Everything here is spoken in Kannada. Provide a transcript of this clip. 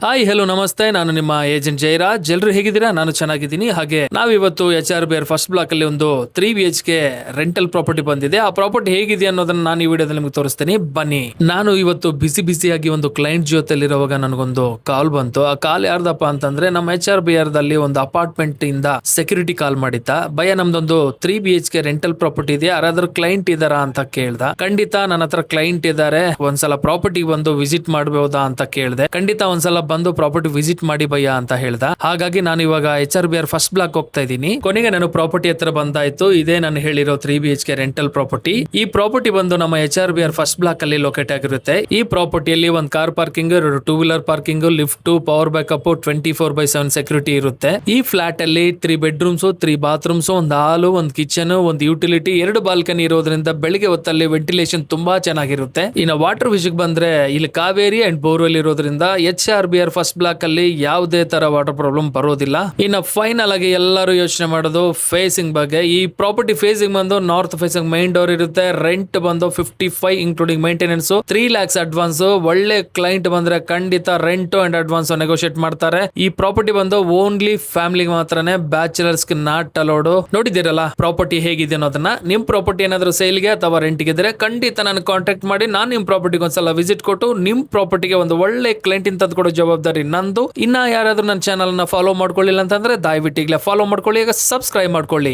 ಹಾಯ್ ಹಲೋ ನಮಸ್ತೆ, ನಾನು ನಿಮ್ಮ ಏಜೆಂಟ್ ಜಯರಾಜ್. ಎಲ್ಲರೂ ಹೇಗಿದ್ದೀರಾ? ನಾನು ಚೆನ್ನಾಗಿದ್ದೀನಿ. ಹಾಗೆ ನಾವಿವತ್ತು HRBR ಫಸ್ಟ್ ಬ್ಲಾಕ್ ಅಲ್ಲಿ ಒಂದು 3BHK ರೆಂಟಲ್ ಪ್ರಾಪರ್ಟಿ ಬಂದಿದೆ. ಆ ಪ್ರಾಪರ್ಟಿ ಹೇಗಿದೆ ಅನ್ನೋದನ್ನ ನಾನು ಈ ವಿಡಿಯೋದಲ್ಲಿ ನಿಮಗೆ ತೋರಿಸ್ತೀನಿ, ಬನ್ನಿ. ನಾನು ಇವತ್ತು ಬಿಸಿಯಾಗಿ ಒಂದು ಕ್ಲೈಂಟ್ ಜೊತೆಲಿರುವಾಗ ನನಗೊಂದು ಕಾಲ್ ಬಂತು. ಆ ಕಾಲ್ ಯಾರ್ದಪ್ಪ ಅಂತಂದ್ರೆ ನಮ್ಮ HRBR ದಲ್ಲಿ ಒಂದು ಅಪಾರ್ಟ್ಮೆಂಟ್ ಇಂದ ಸೆಕ್ಯೂರಿಟಿ ಕಾಲ್ ಮಾಡಿತ್ತ. ಭಯ, ನಮ್ದೊಂದು 3BHK ರೆಂಟಲ್ ಪ್ರಾಪರ್ಟಿ ಇದೆ, ಯಾರಾದ್ರೂ ಕ್ಲೈಂಟ್ ಇದಾರಾ ಅಂತ ಕೇಳ್ದ. ಖಂಡಿತ ನನ್ನ ಹತ್ರ ಕ್ಲೈಂಟ್ ಇದ್ದಾರೆ, ಒಂದ್ಸಲ ಪ್ರಾಪರ್ಟಿ ಬಂದು ವಿಸಿಟ್ ಮಾಡಬಹುದಾ ಅಂತ ಕೇಳಿದೆ. ಖಂಡಿತ ಒಂದ್ಸಲ ಬಂದು ಪ್ರಾಪರ್ಟಿ ವಿಸಿಟ್ ಮಾಡಿ ಭಯ್ಯ ಅಂತ ಹೇಳ್ದ. ಹಾಗಾಗಿ ನಾನು ಇವಾಗ HRBR ಫಸ್ಟ್ ಬ್ಲಾಕ್ ಹೋಗ್ತಾ ಇದ್ದೀನಿ. ಕೊನೆಗೆ ನಾನು ಪ್ರಾಪರ್ಟಿ ಹತ್ರ ಬಂದಾಯ್ತು. ಇದೇ ನಾನು ಹೇಳಿರೋ 3BHK ರೆಂಟಲ್ ಪ್ರಾಪರ್ಟಿ. ಈ ಪ್ರಾಪರ್ಟಿ ಬಂದು ನಮ್ಮ HRBR ಫಸ್ಟ್ ಬ್ಲಾಕ್ ಅಲ್ಲಿ ಲೊಕೇಟ್ ಆಗಿರುತ್ತೆ. ಈ ಪ್ರಾಪರ್ಟಿಯಲ್ಲಿ ಒಂದು car parking, 2 wheeler parking, lift, power backup, 24/7 security ಇರುತ್ತೆ. ಈ ಫ್ಲಾಟ್ ಅಲ್ಲಿ 3 ಬೆಡ್ರೂಮ್ಸ್, 3 ಬಾತ್ರೂಮ್ಸ್, ಒಂದು ಹಾಲು, ಒಂದು ಕಿಚನ್, ಒಂದು ಯುಟಿಲಿಟಿ, 2 ಬಾಲ್ಕನಿ ಇರೋದ್ರಿಂದ ಬೆಳಿಗ್ಗೆ ಹೊತ್ತಲ್ಲಿ ವೆಂಟಿಲೇಷನ್ ತುಂಬಾ ಚೆನ್ನಾಗಿರುತ್ತೆ. ಇನ್ನು ವಾಟರ್ ವಿಷಯಕ್ಕೆ ಬಂದ್ರೆ ಇಲ್ಲಿ ಕಾವೇರಿ ಅಂಡ್ ಬೋರ್ವೆಲ್ ಇರೋದ್ರಿಂದ HRBR ಫಸ್ಟ್ ಬ್ಲಾಕ್ ಅಲ್ಲಿ ಯಾವುದೇ ತರ ವಾಟರ್ ಪ್ರಾಬ್ಲಮ್ ಬರೋದಿಲ್ಲ. ಇನ್ನು ಫೈನಲ್ ಆಗಿ ಎಲ್ಲರೂ ಯೋಚನೆ ಮಾಡೋದು ಫೇಸಿಂಗ್ ಬಗ್ಗೆ. ಈ ಪ್ರಾಪರ್ಟಿ ಫೇಸಿಂಗ್ ಬಂದು ನಾರ್ತ್ ಫೇಸಿಂಗ್ ಮೈನ್ ಡೋರ್ ಇರುತ್ತೆ. ರೆಂಟ್ ಬಂದು 55 ಇನ್ಕ್ಲೂಡಿಂಗ್ ಮೇಂಟೆನೆನ್ಸ್, 3 lakhs ಅಡ್ವಾನ್ಸ್. ಒಳ್ಳೆ ಕ್ಲೈಂಟ್ ಬಂದ್ರೆ ಖಂಡಿತ ರೆಂಟ್ ಅಂಡ್ ಅಡ್ವಾನ್ಸ್ ನೆಗೋಷಿಯೇಟ್ ಮಾಡ್ತಾರೆ. ಈ ಪ್ರಾಪರ್ಟಿ ಬಂದು ಓನ್ಲಿ ಫ್ಯಾಮಿಲಿ ಮಾತ್ರನೇ, ಬ್ಯಾಚುಲರ್ಸ್ ನಾಟ್ ಅಲೋಡ್. ನೋಡಿದಿರಲ್ಲ ಪ್ರಾಪರ್ಟಿ ಹೇಗಿದೆ ಅನ್ನೋದನ್ನ. ನಿಮ್ ಪ್ರಾಪರ್ಟಿ ಏನಾದ್ರು ಸೇಲ್ಗೆ ಅಥವಾ ರೆಂಟ್ಗೆ ಇದ್ರೆ ಖಂಡಿತ ನಾನು ಕಾಂಟ್ಯಾಕ್ಟ್ ಮಾಡಿ, ನಾನು ನಿಮ್ ಪ್ರಾಪರ್ಟಿಗೆ ಒಂದ್ಸಲ ವಿಸಿಟ್ ಕೊಟ್ಟು ನಿಮ್ ಪ್ರಾಪರ್ಟಿಗೆ ಒಂದು ಒಳ್ಳೆ ಕ್ಲೈಂಟ್ ಇಂತ ಕೊಡೋ ಜವಾಬ್ದಾರಿ ನಂದು. ಇನ್ನ ಯಾರಾದ್ರೂ ನನ್ನ ಚಾನಲ್ ನ ಫಾಲೋ ಮಾಡ್ಕೊಳ್ಳಿಲ್ಲ ಅಂತಂದ್ರೆ ದಯವಿಟ್ಟು ಈಗಲೇ ಫಾಲೋ ಮಾಡ್ಕೊಳ್ಳಿ, ಈಗ ಸಬ್ಸ್ಕ್ರೈಬ್ ಮಾಡ್ಕೊಳ್ಳಿ.